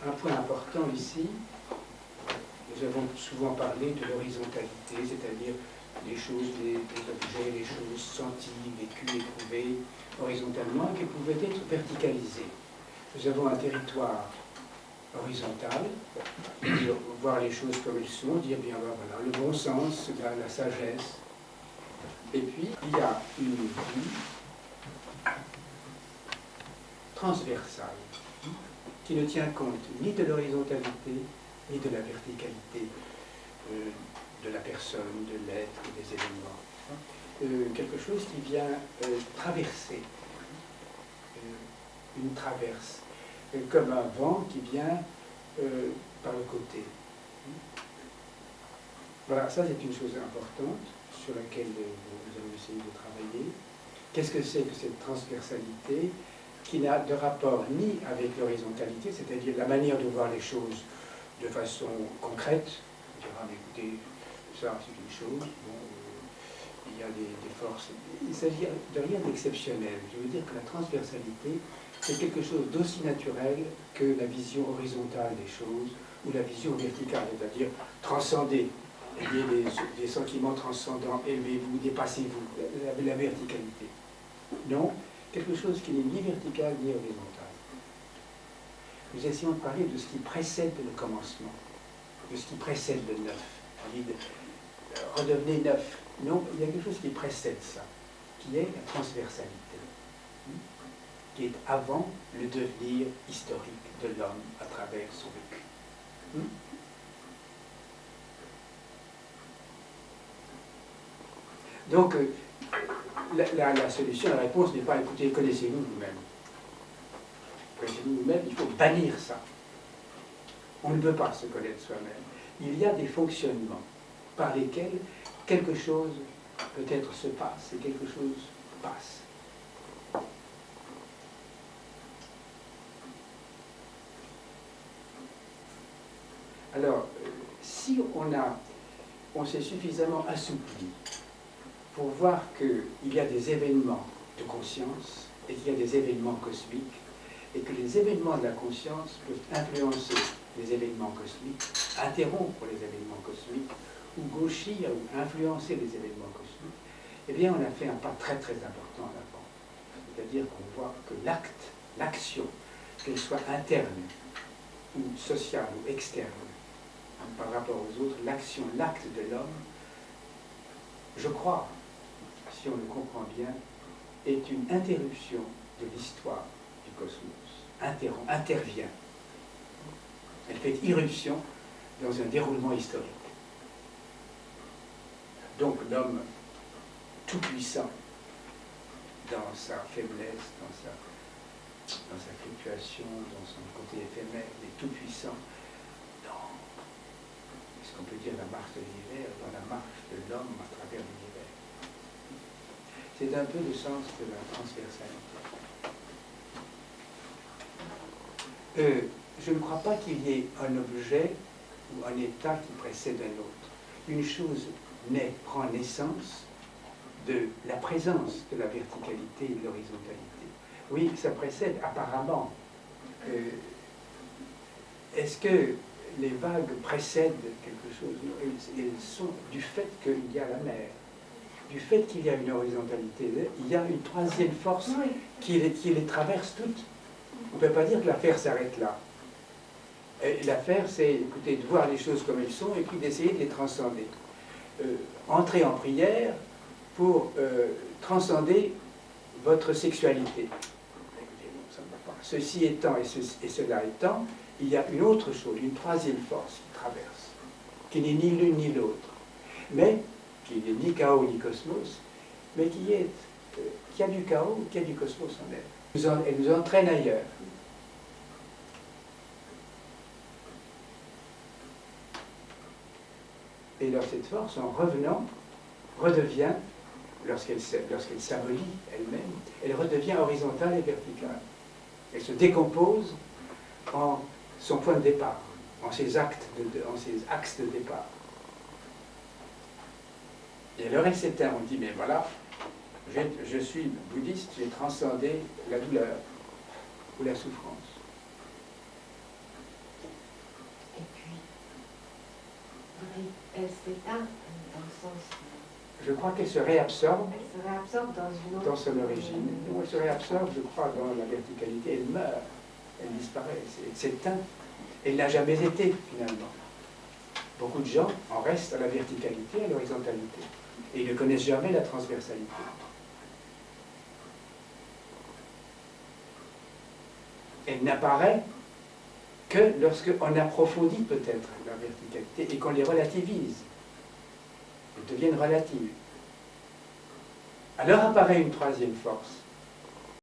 un point important ici. Nous avons souvent parlé de l'horizontalité, c'est-à-dire des choses, des objets, des choses senties, vécues, éprouvées horizontalement, qui pouvaient être verticalisées. Nous avons un territoire horizontal, voir les choses comme elles sont, dire bien ben voilà, le bon sens, la sagesse. Et puis, il y a une vue transversale qui ne tient compte ni de l'horizontalité, ni de la verticalité de la personne, de l'être, des événements. Quelque chose qui vient traverser, une traverse, comme un vent qui vient par le côté. Voilà, ça c'est une chose importante sur laquelle nous allons essayer de travailler. Qu'est-ce que c'est que cette transversalité qui n'a de rapport ni avec l'horizontalité, c'est-à-dire la manière de voir les choses de façon concrète. On dira, mais écoutez, ça c'est une chose, bon, il y a des forces. Il s'agit de rien d'exceptionnel. Je veux dire que la transversalité, c'est quelque chose d'aussi naturel que la vision horizontale des choses ou la vision verticale, c'est-à-dire transcender. Ayez des sentiments transcendants, élevez-vous, dépassez-vous, la verticalité. Non, quelque chose qui n'est ni vertical ni horizontal. Nous essayons de parler de ce qui précède le commencement, de ce qui précède le neuf. On dit redevenez neuf. Non, il y a quelque chose qui précède ça, qui est la transversalité, qui est avant le devenir historique de l'homme à travers son vécu. Donc, la solution, la réponse n'est pas écoutez, connaissez-vous vous-même. Connaissez-vous vous-même, il faut bannir ça. On ne peut pas se connaître soi-même. Il y a des fonctionnements par lesquels quelque chose peut-être se passe et quelque chose passe. Alors, si on s'est suffisamment assoupli pour voir qu'il y a des événements de conscience et qu'il y a des événements cosmiques, et que les événements de la conscience peuvent influencer les événements cosmiques, interrompre les événements cosmiques, ou gauchir ou influencer les événements cosmiques, eh bien on a fait un pas très très important en avant. C'est-à-dire qu'on voit que l'acte, l'action, qu'elle soit interne, ou sociale, ou externe, par rapport aux autres, l'action, l'acte de l'homme, je crois, si on le comprend bien, est une interruption de l'histoire du cosmos, intervient. Elle fait irruption dans un déroulement historique. Donc l'homme tout-puissant, dans sa faiblesse, dans sa fluctuation, dans son côté éphémère, mais tout-puissant, dans, est-ce qu'on peut dire la marche de l'univers, dans la marche de l'homme à travers l'univers. C'est un peu le sens de la transversalité. Je ne crois pas qu'il y ait un objet ou un état qui précède un autre. Une chose prend naissance de la présence de la verticalité et de l'horizontalité. Oui, ça précède apparemment. Est-ce que les vagues précèdent quelque chose? Elles sont du fait qu'il y a la mer, du fait qu'il y a une horizontalité. Il y a une troisième force qui les traverse toutes. On ne peut pas dire que l'affaire s'arrête là. L'affaire, c'est, écoutez, de voir les choses comme elles sont et puis d'essayer de les transcender. Entrer en prière pour transcender votre sexualité. Écoutez, non, ça ne va pas. Ceci étant et cela étant, il y a une autre chose, une troisième force qui traverse, qui n'est ni l'une ni l'autre, mais qui n'est ni chaos ni cosmos, mais qui a du chaos, qui a du cosmos en elle. Elle nous entraîne ailleurs. Et alors cette force, en revenant, redevient, lorsqu'elle s'abolit elle-même, elle redevient horizontale et verticale. Elle se décompose en son point de départ, en ses axes de départ. Et alors elle s'éteint, on dit, mais voilà, je suis bouddhiste, j'ai transcendé la douleur ou la souffrance. elle s'éteint dans le sens... Je crois qu'elle se réabsorbe Elle se réabsorbe dans une autre... dans son origine. Ou elle se réabsorbe, je crois, dans la verticalité. Elle meurt, elle disparaît, elle s'éteint. Elle n'a jamais été, finalement. Beaucoup de gens en restent à la verticalité, à l'horizontalité. Et ils ne connaissent jamais la transversalité. Elle n'apparaît que lorsqu'on approfondit peut-être la verticalité et qu'on les relativise. Elles deviennent relatives. Alors apparaît une troisième force,